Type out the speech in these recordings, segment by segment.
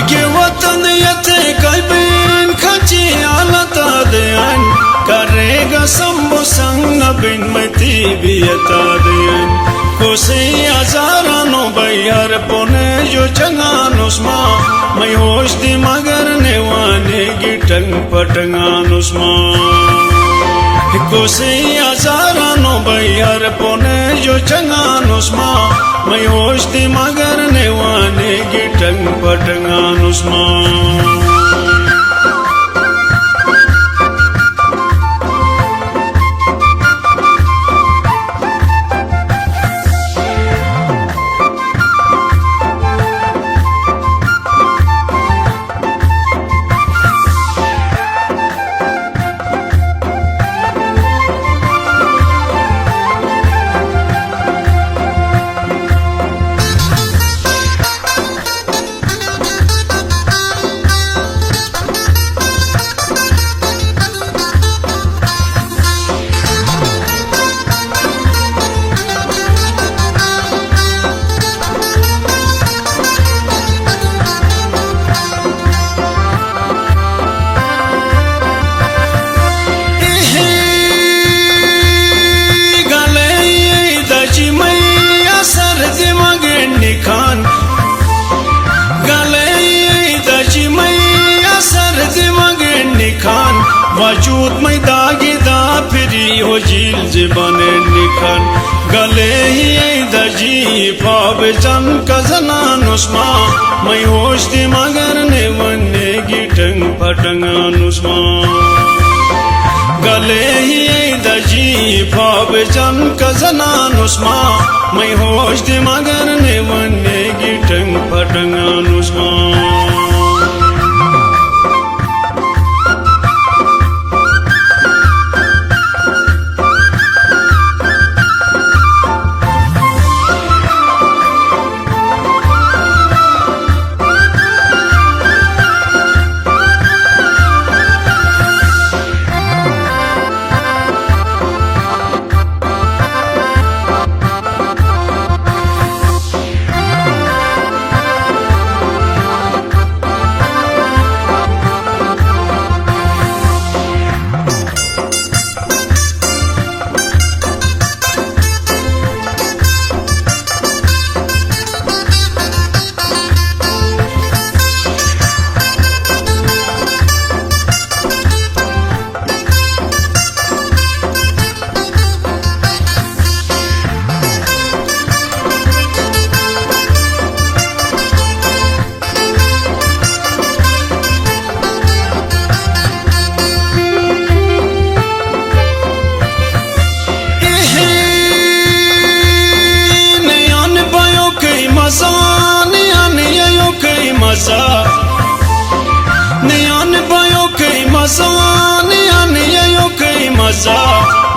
के वतन यते कल्बिन खची आलता देन करेगा संबो संग नबिन मती बियता देन कोसे आजारा नो बैर पोने जो चंगा नुस्मा मैं होश दी मगर नेवाने गिटंग पटंगा नुस्मा कोसे आजारा नो बैर पोने जो चंगा नुस्मा मैं होश दी मगर नेवाने गिटंग पटंगा नुस्मा वजूद में दागी दा फिरी हो झील जिबाने निखन गले ही दजी पाव जन कजना नुस्मा मैं होश दी मगर ने वन्ने गिटंग पटंगा नुस्मा गले ही दजी पाव जन कजना नुस्मा मैं होश दी मगर ने वन्ने गिटंग पटंगा नुस्मा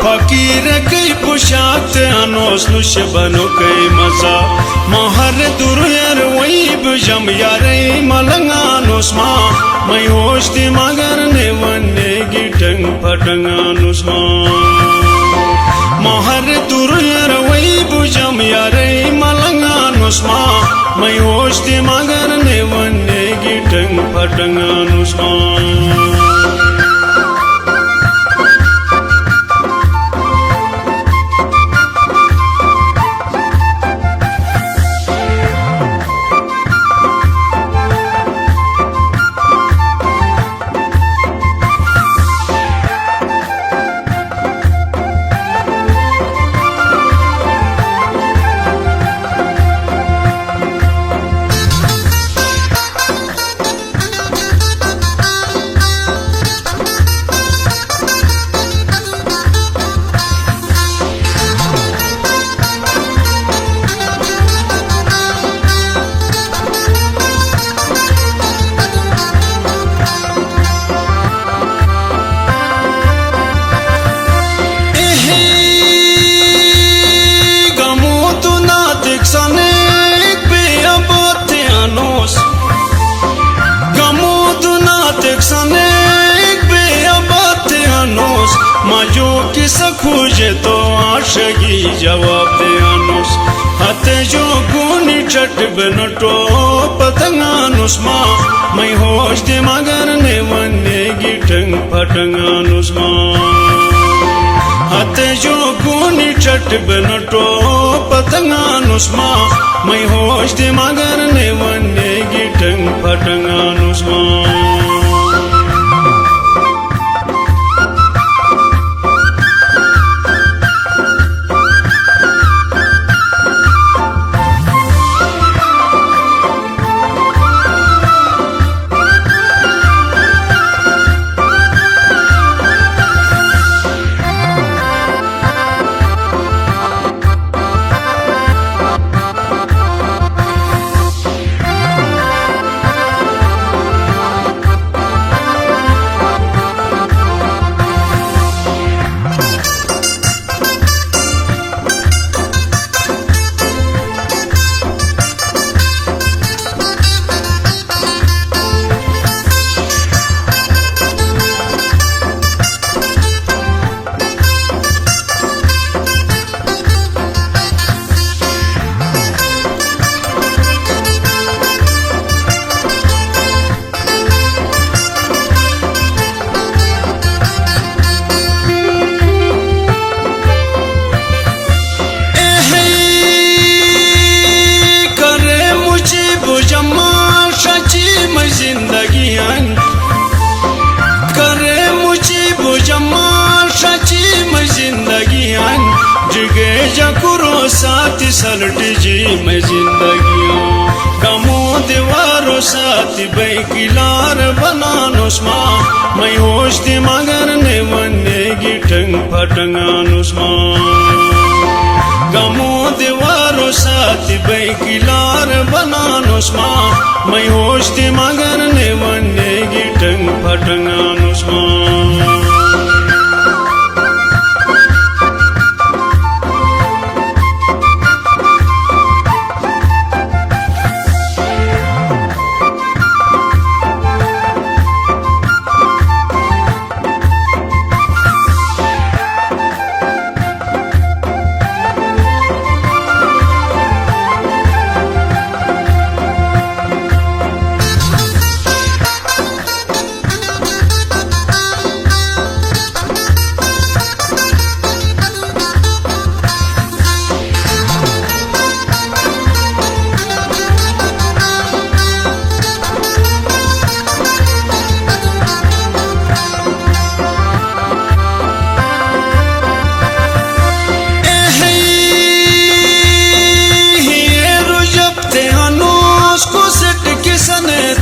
फकीर कई पुशाक अनोस नुश बनो कई मजा मोहर दुरहर वही बुजम यारे मलंगा नुस्मा मैं होश दी मगर ने वन्ने गिटंग पटंगा नुस्मा मोहर दुरहर वही बुजम यारे मलंगा नुस्मा मैं होश दी मगर ने वन्ने गिटंग पटंगा नुस्मा खोजे तो आशगी जवाब दे अनुस हते जो गुनी चट बनटो पतंगा नुस्मा मैं होश दे मगर ने वन्ने गिटंग पटंगा नुस्मा हाथ जो गुनी चट बनटो पतंगा नुस्मा मैं होश दे मगर ने वन्ने गिटंग पटंगा नुस्मा जकुरो साथी सलटी जी मैं जिंदगियों गमो दीवारों साथी बैकिलार बनानुस्मा मैं होश दी मगर ने वन्ने गिटंग पटंगानुस्मा गमो दीवारों साथी बैकिलार बनानुस्मा मैं होश दी मगर ने वन्ने गिटंग पटंगानुस्मा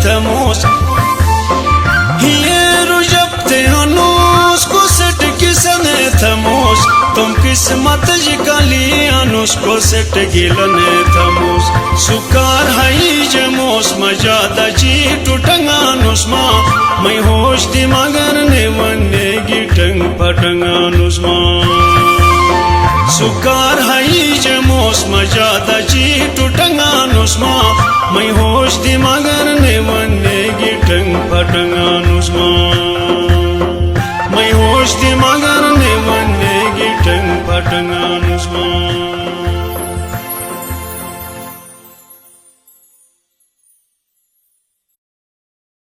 थमोस हियरो जब ते अनुस को सेट किसने थमोस तुम किस्मत जिकाली अनुस को सेट गिलने थमोस सुकार हाई जमोस मजादा जी टूटंगा नुस्मा मैं होश दी मगर ने वन्ने गिटंग पटंगा नुस्मा सुकार हाई जमोस मजादा जी टूटंगा नुस्मा मैं होश दी मगर ने वन्ने गिटंग पटंगा